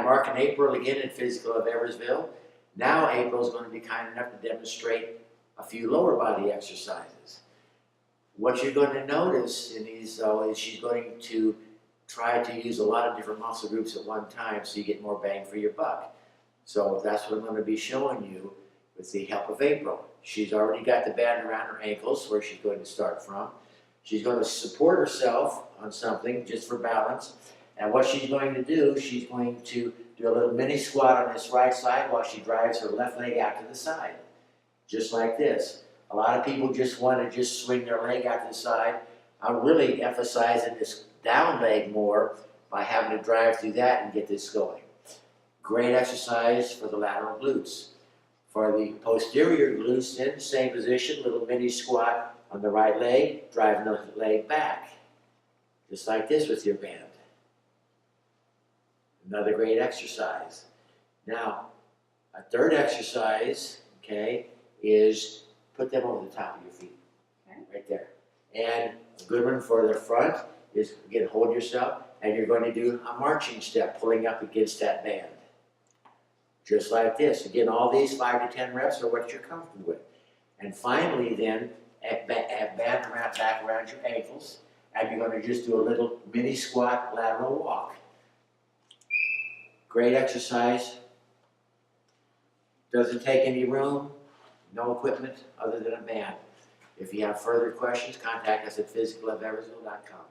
Mark and April again in Physical of Eversville. Now April's going to be kind enough to demonstrate a few lower body exercises. What you're going to notice in these though is she's going to try to use a lot of different muscle groups at one time so you get more bang for your buck. So that's what I'm going to be showing you with the help of April. She's already got the band around her ankles where she's going to start from. She's going to support herself on something just for balance. And what she's going to do, she's going to do a little mini squat on this right side while she drives her left leg out to the side. Just like this. A lot of people just want to just swing their leg out to the side. I'm really emphasizing this down leg more by having to drive through that and get this going. Great exercise for the lateral glutes. For the posterior glutes, in the same position, little mini squat on the right leg, driving the leg back. Just like this with your band. Another great exercise. Now, a third exercise, okay, is put them over the top of your feet. Okay. Right there. And a good one for the front is, again, hold yourself, and you're going to do a marching step, pulling up against that band. Just like this. Again, all these 5 to 10 reps are what you're comfortable with. And finally, then, band around, back around your ankles, and you're going to just do a little mini squat lateral walk. Great exercise. Doesn't take any room, no equipment other than a band. If you have further questions, contact us at physicaloveversville.com.